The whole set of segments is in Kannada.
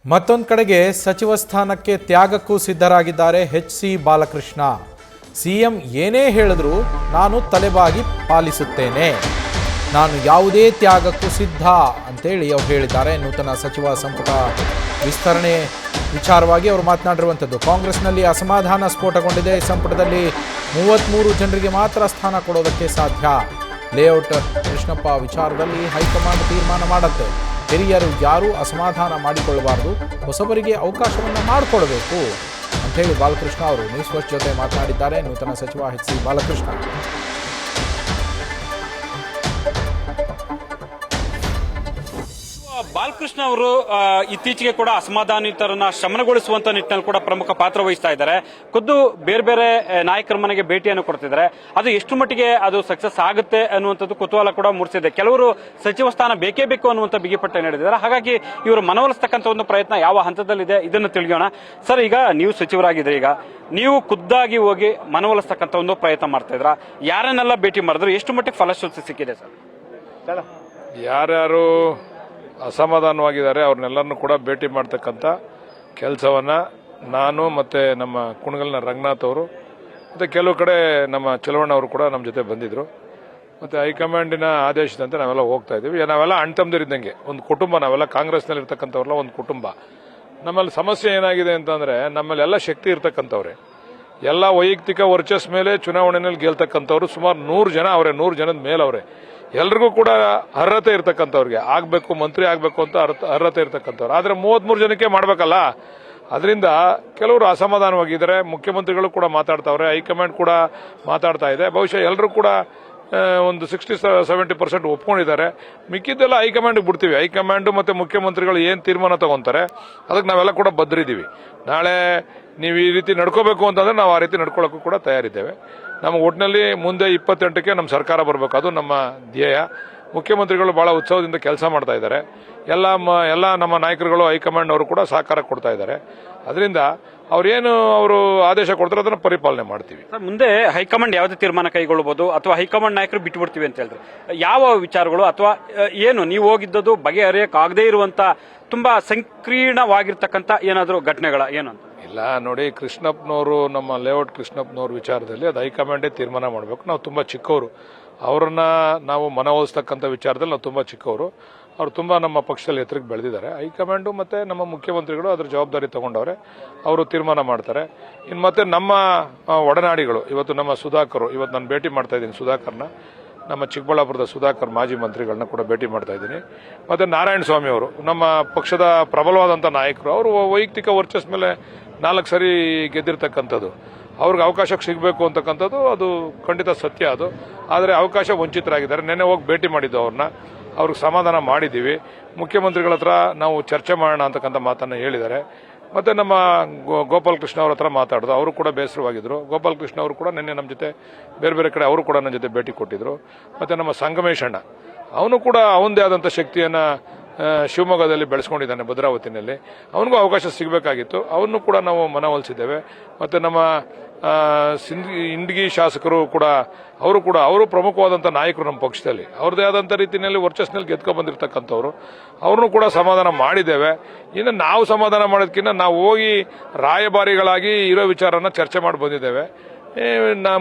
ಮತ್ತೊಂದು ಕಡೆಗೆ ಸಚಿವ ಸ್ಥಾನಕ್ಕೆ ತ್ಯಾಗಕ್ಕೂ ಸಿದ್ಧರಾಗಿದ್ದಾರೆ ಎಚ್.ಸಿ. ಬಾಲಕೃಷ್ಣ. ಸಿಎಂ ಏನೇ ಹೇಳಿದ್ರು ನಾನು ತಲೆಬಾಗಿ ಪಾಲಿಸುತ್ತೇನೆ, ನಾನು ಯಾವುದೇ ತ್ಯಾಗಕ್ಕೂ ಸಿದ್ಧ ಅಂತೇಳಿ ಅವರು ಹೇಳಿದ್ದಾರೆ. ನೂತನ ಸಚಿವ ಸಂಪುಟ ವಿಸ್ತರಣೆ ವಿಚಾರವಾಗಿ ಅವರು ಮಾತನಾಡಿರುವಂಥದ್ದು. ಕಾಂಗ್ರೆಸ್ನಲ್ಲಿ ಅಸಮಾಧಾನ ಸ್ಫೋಟಗೊಂಡಿದೆ. ಸಂಪುಟದಲ್ಲಿ 33 ಜನರಿಗೆ ಮಾತ್ರ ಸ್ಥಾನ ಕೊಡೋದಕ್ಕೆ ಸಾಧ್ಯ. ಲೇಔಟ್ ಕೃಷ್ಣಪ್ಪ ವಿಚಾರದಲ್ಲಿ ಹೈಕಮಾಂಡ್ ತೀರ್ಮಾನ ಮಾಡುತ್ತೆ. ಹಿರಿಯರು ಯಾರೂ ಅಸಮಾಧಾನ ಮಾಡಿಕೊಳ್ಳಬಾರದು, ಹೊಸಬರಿಗೆ ಅವಕಾಶವನ್ನು ಮಾಡಿಕೊಡಬೇಕು ಅಂಥೇಳಿ ಬಾಲಕೃಷ್ಣ ಅವರು ನ್ಯೂಸ್ ಫಸ್ಟ್ ಜೊತೆ ಮಾತನಾಡಿದ್ದಾರೆ. ನೂತನ ಸಚಿವ ಎಚ್.ಸಿ. ಬಾಲಕೃಷ್ಣ ಬಾಲಕೃಷ್ಣ ಅವರು ಇತ್ತೀಚೆಗೆ ಕೂಡ ಅಸಮಾಧಾನಿತರನ್ನ ಶಮನಗೊಳಿಸುವಂತ ನಿಟ್ಟಿನಲ್ಲಿ ಕೂಡ ಪ್ರಮುಖ ಪಾತ್ರ ವಹಿಸ್ತಾ ಇದ್ದಾರೆ. ಖುದ್ದು ಬೇರೆ ಬೇರೆ ನಾಯಕರ ಮನೆಗೆ ಭೇಟಿಯನ್ನು ಕೊಡ್ತಿದ್ದಾರೆ. ಅದು ಎಷ್ಟು ಮಟ್ಟಿಗೆ ಅದು ಸಕ್ಸಸ್ ಆಗುತ್ತೆ ಅನ್ನುವಂಥದ್ದು ಕುತೂಹಲ ಕೂಡ ಮೂಡಿಸಿದೆ. ಕೆಲವರು ಸಚಿವ ಸ್ಥಾನ ಬೇಕೇ ಬೇಕು ಅನ್ನುವಂಥ ಬಿಗಿಪಟ್ಟೆ ನೀಡಿದ್ದಾರೆ. ಹಾಗಾಗಿ ಇವರು ಮನವೊಲಿಸ್ತಕ್ಕಂಥ ಒಂದು ಪ್ರಯತ್ನ ಯಾವ ಹಂತದಲ್ಲಿದೆ ಇದನ್ನು ತಿಳಿಯೋಣ. ಸರ್, ಈಗ ನೀವು ಸಚಿವರಾಗಿದ್ರೆ, ಈಗ ನೀವು ಖುದ್ದಾಗಿ ಹೋಗಿ ಮನವೊಲಿಸ್ತಕ್ಕಂಥ ಒಂದು ಪ್ರಯತ್ನ ಮಾಡ್ತಾ ಇದ್ರ, ಯಾರನ್ನೆಲ್ಲ ಭೇಟಿ ಮಾಡಿದ್ರು, ಎಷ್ಟು ಮಟ್ಟಿಗೆ ಫಲಶ್ರುತಿ ಸಿಕ್ಕಿದೆ ಸರ್? ಯಾರ್ಯಾರು ಅಸಮಾಧಾನವಾಗಿದ್ದಾರೆ ಅವ್ರನ್ನೆಲ್ಲರನ್ನೂ ಕೂಡ ಭೇಟಿ ಮಾಡ್ತಕ್ಕಂಥ ಕೆಲಸವನ್ನು ನಾನು ಮತ್ತು ನಮ್ಮ ಕುಣಗಲ್ನ ರಂಗನಾಥ್ ಅವರು ಮತ್ತು ಕೆಲವು ಕಡೆ ನಮ್ಮ ಚಲವಣ್ಣ ಅವರು ಕೂಡ ನಮ್ಮ ಜೊತೆ ಬಂದಿದ್ದರು. ಮತ್ತು ಹೈಕಮಾಂಡಿನ ಆದೇಶದಂತೆ ನಾವೆಲ್ಲ ಹೋಗ್ತಾ ಇದ್ದೀವಿ. ನಾವೆಲ್ಲ ಅಣ್ಣ ತಮ್ಮದಿರಿದ್ದಂಗೆ ಒಂದು ಕುಟುಂಬ, ನಾವೆಲ್ಲ ಕಾಂಗ್ರೆಸ್ನಲ್ಲಿ ಇರ್ತಕ್ಕಂಥವ್ರಲ್ಲ ಒಂದು ಕುಟುಂಬ. ನಮ್ಮಲ್ಲಿ ಸಮಸ್ಯೆ ಏನಾಗಿದೆ ಅಂತಂದರೆ, ನಮ್ಮಲ್ಲಿ ಎಲ್ಲ ಶಕ್ತಿ ಇರ್ತಕ್ಕಂಥವ್ರೆ, ಎಲ್ಲ ವೈಯಕ್ತಿಕ ವರ್ಚಸ್ ಮೇಲೆ ಚುನಾವಣೆಯಲ್ಲಿ ಗೆಲ್ತಕ್ಕಂಥವ್ರು ಸುಮಾರು 100 ಜನ ಅವರೇ, 100 ಜನದ ಮೇಲವ್ರೆ. ಎಲ್ರಿಗೂ ಕೂಡ ಅರ್ಹತೆ ಇರ್ತಕ್ಕಂಥವ್ರಿಗೆ ಆಗಬೇಕು, ಮಂತ್ರಿ ಆಗಬೇಕು ಅಂತ ಅರ್ಹತೆ ಇರ್ತಕ್ಕಂಥವ್ರು. ಆದರೆ 33 ಜನಕ್ಕೆ ಮಾಡಬೇಕಲ್ಲ. ಅದರಿಂದ ಕೆಲವರು ಅಸಮಾಧಾನವಾಗಿದ್ದಾರೆ. ಮುಖ್ಯಮಂತ್ರಿಗಳು ಕೂಡ ಮಾತಾಡ್ತಾವ್ರೆ, ಹೈಕಮಾಂಡ್ ಕೂಡ ಮಾತಾಡ್ತಾ ಇದೆ. ಬಹುಶಃ ಎಲ್ಲರೂ ಕೂಡ ಒಂದು 60-70% ಒಪ್ಕೊಂಡಿದ್ದಾರೆ. ಮಿಕ್ಕಿದ್ದೆಲ್ಲ ಹೈಕಮಾಂಡ್ಗೆ ಬಿಡ್ತೀವಿ. ಹೈಕಮಾಂಡ್ ಮತ್ತು ಮುಖ್ಯಮಂತ್ರಿಗಳು ಏನು ತೀರ್ಮಾನ ತಗೊಂತಾರೆ ಅದಕ್ಕೆ ನಾವೆಲ್ಲ ಕೂಡ ಬದ್ರಿದ್ದೀವಿ. ನಾಳೆ ನೀವು ಈ ರೀತಿ ನಡ್ಕೋಬೇಕು ಅಂತಂದ್ರೆ ನಾವು ಆ ರೀತಿ ನಡ್ಕೊಳ್ಳೋಕ್ಕೂ ಕೂಡ ತಯಾರಿದ್ದೇವೆ. ನಮ್ಮ ಒಟ್ಟಿನಲ್ಲಿ ಮುಂದೆ 28ಕ್ಕೆ ನಮ್ಮ ಸರ್ಕಾರ ಬರಬೇಕು, ಅದು ನಮ್ಮ ಧ್ಯೇಯ. ಮುಖ್ಯಮಂತ್ರಿಗಳು ಬಹಳ ಉತ್ಸವದಿಂದ ಕೆಲಸ ಮಾಡ್ತಾ ಇದ್ದಾರೆ. ಎಲ್ಲ ನಮ್ಮ ನಾಯಕರುಗಳು, ಹೈಕಮಾಂಡ್ ಅವರು ಕೂಡ ಸಹಕಾರ ಕೊಡ್ತಾ ಇದ್ದಾರೆ. ಅದರಿಂದ ಅವರು ಆದೇಶ ಕೊಡ್ತಾರೆ, ಅದನ್ನು ಪರಿಪಾಲನೆ ಮಾಡ್ತೀವಿ. ಮುಂದೆ ಹೈಕಮಾಂಡ್ ಯಾವುದೇ ತೀರ್ಮಾನ ಕೈಗೊಳ್ಳಬಹುದು ಅಥವಾ ಹೈಕಮಾಂಡ್ ನಾಯಕರು ಬಿಟ್ಟುಬಿಡ್ತೀವಿ ಅಂತ ಹೇಳಿದ್ರೆ ಯಾವ ವಿಚಾರಗಳು, ಅಥವಾ ಏನು ನೀವು ಹೋಗಿದ್ದದು ಬಗೆಹರಿಯಕ್ಕಾಗದೇ ಇರುವಂತ ತುಂಬಾ ಸಂಕೀರ್ಣವಾಗಿರ್ತಕ್ಕಂಥ ಏನಾದರೂ ಘಟನೆಗಳ ಏನು ಅಂತ? ಇಲ್ಲ ನೋಡಿ, ಕೃಷ್ಣಪ್ಪನವರು, ನಮ್ಮ ಲೇಔಟ್ ಕೃಷ್ಣಪ್ಪನವ್ರ ವಿಚಾರದಲ್ಲಿ ಅದು ಹೈಕಮಾಂಡೇ ತೀರ್ಮಾನ ಮಾಡಬೇಕು. ನಾವು ತುಂಬ ಚಿಕ್ಕವರು, ಅವರನ್ನ ನಾವು ಮನವೊಲಿಸ್ತಕ್ಕಂಥ ವಿಚಾರದಲ್ಲಿ ನಾವು ತುಂಬ ಚಿಕ್ಕವರು. ಅವರು ತುಂಬ ನಮ್ಮ ಪಕ್ಷದಲ್ಲಿ ಎತ್ತರಕ್ಕೆ ಬೆಳೆದಿದ್ದಾರೆ. ಹೈಕಮಾಂಡು ಮತ್ತು ನಮ್ಮ ಮುಖ್ಯಮಂತ್ರಿಗಳು ಅದರ ಜವಾಬ್ದಾರಿ ತಗೊಂಡವ್ರೆ, ಅವರು ತೀರ್ಮಾನ ಮಾಡ್ತಾರೆ. ಇನ್ನು ಮತ್ತೆ ನಮ್ಮ ಒಡನಾಡಿಗಳು, ಇವತ್ತು ನಮ್ಮ ಸುಧಾಕರ್, ಇವತ್ತು ನಾನು ಭೇಟಿ ಮಾಡ್ತಾ ಇದ್ದೀನಿ ಸುಧಾಕರ್ನ, ನಮ್ಮ ಚಿಕ್ಕಬಳ್ಳಾಪುರದ ಸುಧಾಕರ್ ಮಾಜಿ ಮಂತ್ರಿಗಳನ್ನ ಕೂಡ ಭೇಟಿ ಮಾಡ್ತಾ ಇದ್ದೀನಿ. ಮತ್ತು ನಾರಾಯಣ ಸ್ವಾಮಿ ಅವರು ನಮ್ಮ ಪಕ್ಷದ ಪ್ರಬಲವಾದಂಥ ನಾಯಕರು, ಅವರು ವೈಯಕ್ತಿಕ ವರ್ಚಸ್ ಮೇಲೆ 4 ಸರಿ ಗೆದ್ದಿರ್ತಕ್ಕಂಥದ್ದು. ಅವ್ರಿಗೆ ಅವಕಾಶ ಸಿಗಬೇಕು ಅಂತಕ್ಕಂಥದ್ದು ಅದು ಖಂಡಿತ ಸತ್ಯ. ಅದು ಆದರೆ ಅವಕಾಶ ವಂಚಿತರಾಗಿದ್ದಾರೆ. ನೆನ್ನೆ ಹೋಗಿ ಭೇಟಿ ಮಾಡಿದ್ದು ಅವ್ರನ್ನ, ಅವ್ರಿಗೆ ಸಮಾಧಾನ ಮಾಡಿದ್ದೀವಿ. ಮುಖ್ಯಮಂತ್ರಿಗಳ ಹತ್ರ ನಾವು ಚರ್ಚೆ ಮಾಡೋಣ ಅಂತಕ್ಕಂಥ ಮಾತನ್ನು ಹೇಳಿದ್ದಾರೆ. ಮತ್ತು ನಮ್ಮ ಗೋಪಾಲ್ ಕೃಷ್ಣ ಅವ್ರ ಹತ್ರ ಮಾತಾಡಿದ್ರು, ಅವರು ಕೂಡ ಬೇಸರವಾಗಿದ್ದರು. ಗೋಪಾಲ್ ಕೃಷ್ಣ ಅವರು ಕೂಡ ನಿನ್ನೆ ನಮ್ಮ ಜೊತೆ ಬೇರೆ ಬೇರೆ ಕಡೆ ಅವರು ಕೂಡ ನನ್ನ ಜೊತೆ ಭೇಟಿ ಕೊಟ್ಟಿದ್ರು. ಮತ್ತು ನಮ್ಮ ಸಂಗಮೇಶ್ ಅಣ್ಣ, ಅವನು ಕೂಡ ಅವನದೇ ಆದಂಥ ಶಕ್ತಿಯನ್ನು ಶಿವಮೊಗ್ಗದಲ್ಲಿ ಬೆಳೆಸ್ಕೊಂಡಿದ್ದಾನೆ, ಭದ್ರಾವತಿನಲ್ಲಿ. ಅವನಿಗೂ ಅವಕಾಶ ಸಿಗಬೇಕಾಗಿತ್ತು, ಅವನು ಕೂಡ ನಾವು ಮನವೊಲಿಸಿದ್ದೇವೆ. ಮತ್ತು ನಮ್ಮ ಇಂಡ್ಗಿ ಶಾಸಕರು ಕೂಡ ಅವರು ಪ್ರಮುಖವಾದಂಥ ನಾಯಕರು ನಮ್ಮ ಪಕ್ಷದಲ್ಲಿ, ಅವ್ರದ್ದೇ ಆದಂಥ ರೀತಿಯಲ್ಲಿ ವರ್ಚಸ್ನಲ್ಲಿ ಗೆದ್ಕೊ ಬಂದಿರತಕ್ಕಂಥವ್ರು. ಅವ್ರನ್ನೂ ಕೂಡ ಸಮಾಧಾನ ಮಾಡಿದ್ದೇವೆ. ಇನ್ನು ನಾವು ಸಮಾಧಾನ ಮಾಡೋದಕ್ಕಿಂತ ನಾವು ಹೋಗಿ ರಾಯಭಾರಿಗಳಾಗಿ ಇರೋ ವಿಚಾರನ ಚರ್ಚೆ ಮಾಡಿ ಬಂದಿದ್ದೇವೆ.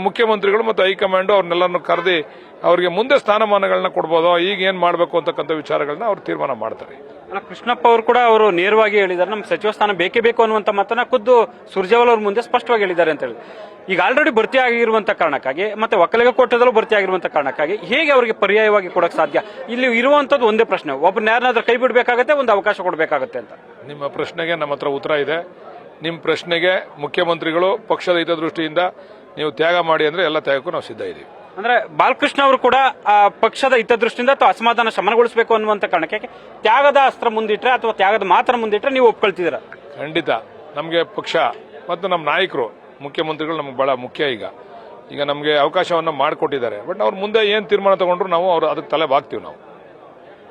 ಮುಖ್ಯಮಂತ್ರಿಗಳು ಮತ್ತು ಹೈಕಮಾಂಡು ಅವ್ರನ್ನೆಲ್ಲರನ್ನು ಕರೆದಿ ಅವರಿಗೆ ಮುಂದೆ ಸ್ಥಾನಮಾನಗಳನ್ನ ಕೊಡ್ಬೋದೋ, ಈಗ ಏನು ಮಾಡಬೇಕು ಅಂತಕ್ಕಂಥ ವಿಚಾರಗಳನ್ನ ಅವ್ರು ತೀರ್ಮಾನ ಮಾಡ್ತಾರೆ. ಕೃಷ್ಣಪ್ಪ ಅವರು ಕೂಡ ಅವರು ನೇರವಾಗಿ ಹೇಳಿದ್ದಾರೆ, ನಮ್ಗೆ ಸಚಿವ ಸ್ಥಾನ ಬೇಕೇ ಬೇಕು ಅನ್ನುವಂಥ ಮಾತನ್ನ ಖುದ್ದು ಸುರ್ಜೇವಾಲ ಅವ್ರ ಮುಂದೆ ಸ್ಪಷ್ಟವಾಗಿ ಹೇಳಿದ್ದಾರೆ ಅಂತ ಹೇಳಿ. ಈಗ ಆಲ್ರೆಡಿ ಭರ್ತಿ ಆಗಿರುವಂತ ಕಾರಣಕ್ಕಾಗಿ ಮತ್ತೆ ಒಕ್ಕಲಿಗ ಕೋಟದಲ್ಲೂ ಭರ್ತಿ ಆಗಿರುವಂತ ಕಾರಣಕ್ಕಾಗಿ ಹೇಗೆ ಅವರಿಗೆ ಪರ್ಯಾಯವಾಗಿ ಕೊಡಕ್ಕೆ ಸಾಧ್ಯ? ಇಲ್ಲಿ ಇರುವಂತದ್ದು ಒಂದೇ ಪ್ರಶ್ನೆ, ಒಬ್ಬರನ್ನ ಯಾರನ್ನಾದ್ರೂ ಕೈ ಬಿಡಬೇಕಾಗತ್ತೆ, ಒಂದು ಅವಕಾಶ ಕೊಡಬೇಕಾಗತ್ತೆ ಅಂತ. ನಿಮ್ಮ ಪ್ರಶ್ನೆಗೆ ನಮ್ಮ ಹತ್ರ ಉತ್ತರ ಇದೆ. ನಿಮ್ಮ ಪ್ರಶ್ನೆಗೆ ಮುಖ್ಯಮಂತ್ರಿಗಳು ಪಕ್ಷದ ಹಿತದೃಷ್ಟಿಯಿಂದ ನೀವು ತ್ಯಾಗ ಮಾಡಿ ಅಂದ್ರೆ ಎಲ್ಲ ತ್ಯಾಗಕ್ಕೂ ನಾವು ಸಿದ್ಧ ಇದ್ದೀವಿ. ಅಂದ್ರೆ ಬಾಲಕೃಷ್ಣ ಅವರು ಕೂಡ ಪಕ್ಷದ ಹಿತದೃಷ್ಟಿಯಿಂದ ಅಥವಾ ಅಸಮಾಧಾನ ಶಮನಗೊಳಿಸಬೇಕು ಅನ್ನುವಂತ ಕಾರಣಕ್ಕೆ ತ್ಯಾಗದ ಅಸ್ತ್ರ ಮುಂದಿಟ್ರೆ ಅಥವಾ ತ್ಯಾಗದ ಮಾತ್ರ ಮುಂದಿಟ್ರೆ ನೀವು ಒಪ್ಕೊಳ್ತಿದ್ದೀರಾ? ಖಂಡಿತ. ನಮಗೆ ಪಕ್ಷ ಮತ್ತು ನಮ್ಮ ನಾಯಕರು, ಮುಖ್ಯಮಂತ್ರಿಗಳು ನಮ್ಗೆ ಬಹಳ ಮುಖ್ಯ. ಈಗ ನಮಗೆ ಅವಕಾಶವನ್ನು ಮಾಡಿಕೊಟ್ಟಿದ್ದಾರೆ. ಬಟ್ ಅವ್ರು ಮುಂದೆ ಏನು ತೀರ್ಮಾನ ತಗೊಂಡ್ರು ನಾವು ಅದಕ್ಕೆ ತಲೆ ಬಾಗ್ತೀವಿ ನಾವು.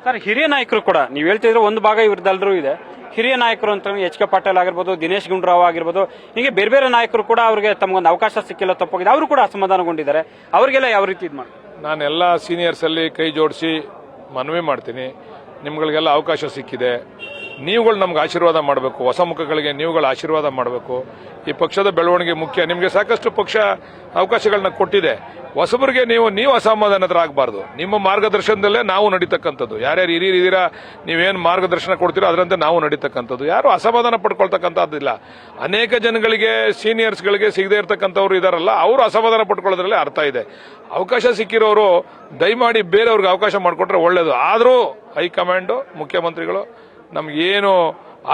ಸರ್, ಹಿರಿಯ ನಾಯಕರು ಕೂಡ ನೀವು ಹೇಳ್ತಿದ್ರೆ ಒಂದು ಭಾಗ ಇವ್ರದ್ದೆಲ್ಲರೂ ಇದೆ. ಹಿರಿಯ ನಾಯಕರು ಅಂತ ಎಚ್.ಕೆ. ಪಾಟೀಲ್ ಆಗಿರ್ಬೋದು, ದಿನೇಶ್ ಗುಂಡೂರಾವ್ ಆಗಿರ್ಬೋದು, ಹೀಗೆ ಬೇರೆ ಬೇರೆ ನಾಯಕರು ಕೂಡ ಅವರಿಗೆ ತಮಗೊಂದು ಅವಕಾಶ ಸಿಕ್ಕಿಲ್ಲ, ತಪ್ಪಾಗಿದೆ, ಅವರು ಕೂಡ ಅಸಮಾಧಾನಗೊಂಡಿದ್ದಾರೆ. ಅವರಿಗೆಲ್ಲ ಯಾವ ರೀತಿ ಇದು ಮಾಡಿ? ನಾನೆಲ್ಲ ಸೀನಿಯರ್ಸ್ ಅಲ್ಲಿ ಕೈ ಜೋಡಿಸಿ ಮನವಿ ಮಾಡ್ತೀನಿ, ನಿಮ್ಗಳಿಗೆಲ್ಲ ಅವಕಾಶ ಸಿಕ್ಕಿದೆ, ನೀವುಗಳು ನಮ್ಗೆ ಆಶೀರ್ವಾದ ಮಾಡಬೇಕು, ಹೊಸ ಮುಖಗಳಿಗೆ ನೀವುಗಳು ಆಶೀರ್ವಾದ ಮಾಡಬೇಕು. ಈ ಪಕ್ಷದ ಬೆಳವಣಿಗೆ ಮುಖ್ಯ. ನಿಮಗೆ ಸಾಕಷ್ಟು ಪಕ್ಷ ಅವಕಾಶಗಳನ್ನ ಕೊಟ್ಟಿದೆ. ಹೊಸಬರಿಗೆ ನೀವು ಅಸಮಾಧಾನರಾಗಬಾರ್ದು. ನಿಮ್ಮ ಮಾರ್ಗದರ್ಶನದಲ್ಲೇ ನಾವು ನಡೀತಕ್ಕಂಥದ್ದು. ಯಾರ್ಯಾರು ಹಿರಿಯರಿದ್ದೀರಾ, ನೀವೇನು ಮಾರ್ಗದರ್ಶನ ಕೊಡ್ತೀರೋ ಅದರಂತೆ ನಾವು ನಡೀತಕ್ಕಂಥದ್ದು. ಯಾರು ಅಸಮಾಧಾನ ಪಡ್ಕೊಳ್ತಕ್ಕಂಥದ್ದಿಲ್ಲ. ಅನೇಕ ಜನಗಳಿಗೆ, ಸೀನಿಯರ್ಸ್ಗಳಿಗೆ ಸಿಗದೇ ಇರತಕ್ಕಂಥವ್ರು ಇದಾರಲ್ಲ, ಅವರು ಅಸಮಾಧಾನ ಪಡ್ಕೊಳ್ಳೋದ್ರಲ್ಲಿ ಅರ್ಥ ಇದೆ. ಅವಕಾಶ ಸಿಕ್ಕಿರೋರು ದಯಮಾಡಿ ಬೇರೆಯವ್ರಿಗೆ ಅವಕಾಶ ಮಾಡಿಕೊಟ್ರೆ ಒಳ್ಳೇದು. ಆದರೂ ಹೈಕಮಾಂಡು, ಮುಖ್ಯಮಂತ್ರಿಗಳು ನಮ್ಗೇನು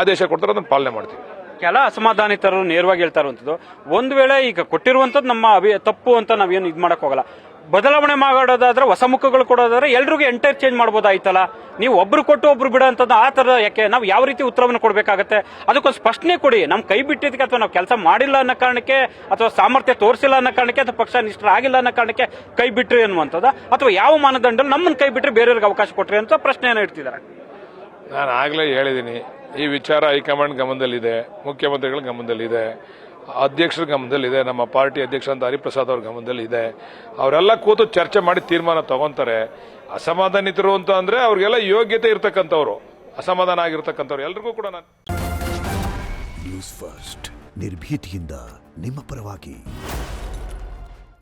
ಆದೇಶ ಕೊಡ್ತಾರೋ ಅದನ್ನು ಪಾಲನೆ ಮಾಡ್ತೀವಿ. ಕೆಲ ಅಸಮಾಧಾನಿತರು ನೇರವಾಗಿ ಹೇಳ್ತಾ ಇರುವಂತದ್ದು, ಒಂದು ವೇಳೆ ಈಗ ಕೊಟ್ಟಿರುವಂತದ್ದು ನಮ್ಮ ತಪ್ಪು ಅಂತ ನಾವೇನು ಇದು ಮಾಡಕ್ ಹೋಗಲ್ಲ, ಬದಲಾವಣೆ ಮಾಡೋದಾದ್ರೆ, ಹೊಸ ಮುಖಗಳು ಕೊಡೋದಾದ್ರೆ ಎಲ್ರಿಗೂ ಎಂಟರ್ಚೇಂಜ್ ಮಾಡ್ಬೋದಾಯ್ತಲ್ಲ. ನೀವು ಒಬ್ರು ಕೊಟ್ಟು ಒಬ್ರು ಬಿಡೋ ಅಂತದ್ದು ಆ ತರ ಯಾಕೆ? ನಾವು ಯಾವ ರೀತಿ ಉತ್ತರವನ್ನು ಕೊಡಬೇಕಾಗತ್ತೆ? ಅದಕ್ಕೊಂದು ಸ್ಪಷ್ಟನೆ ಕೊಡಿ. ನಮ್ ಕೈ ಬಿಟ್ಟಿದ್ದಕ್ಕೆ ಅಥವಾ ನಾವು ಕೆಲಸ ಮಾಡಿಲ್ಲ ಅನ್ನೋ ಕಾರಣಕ್ಕೆ, ಅಥವಾ ಸಾಮರ್ಥ್ಯ ತೋರಿಸಿಲ್ಲ ಅನ್ನೋ ಕಾರಣಕ್ಕೆ, ಅಥವಾ ಪಕ್ಷ ನಿಷ್ಠರಾಗಿಲ್ಲ ಅನ್ನೋ ಕಾರಣಕ್ಕೆ ಕೈ ಬಿಟ್ರಿ ಅನ್ನುವಂಥದ್ದು, ಅಥವಾ ಯಾವ ಮಾನದಂಡದಲ್ಲಿ ನಮ್ಮನ್ನು ಕೈ ಬಿಟ್ರೆ ಬೇರೆಯವ್ರಿಗೆ ಅವಕಾಶ ಕೊಟ್ರಿ ಅಂತ ಪ್ರಶ್ನೆಯನ್ನು ಇಡ್ತಿದ್ದಾರೆ. ನಾನು ಆಗಲೇ ಹೇಳಿದ್ದೀನಿ, ಈ ವಿಚಾರ ಹೈಕಮಾಂಡ್ ಗಮನದಲ್ಲಿದೆ, ಮುಖ್ಯಮಂತ್ರಿಗಳ ಗಮನದಲ್ಲಿದೆ, ಅಧ್ಯಕ್ಷರ ಗಮನದಲ್ಲಿದೆ, ನಮ್ಮ ಪಾರ್ಟಿ ಅಧ್ಯಕ್ಷ ಅಂತ ಹರಿಪ್ರಸಾದ್ ಅವ್ರ ಗಮನದಲ್ಲಿದೆ. ಅವರೆಲ್ಲ ಕೂತು ಚರ್ಚೆ ಮಾಡಿ ತೀರ್ಮಾನ ತಗೊಂತಾರೆ. ಅಸಮಾಧಾನಿತರು ಅಂತ ಅಂದ್ರೆ ಅವ್ರಿಗೆಲ್ಲ ಯೋಗ್ಯತೆ ಇರ್ತಕ್ಕಂಥವ್ರು, ಅಸಮಾಧಾನ ಆಗಿರ್ತಕ್ಕಂಥವ್ರು ಎಲ್ರಿಗೂ ಕೂಡ ನಾನು ನ್ಯೂಸ್ ಫಸ್ಟ್ ನಿರ್ಭೀತಿಯಿಂದ ನಿಮ್ಮ ಪರವಾಗಿ.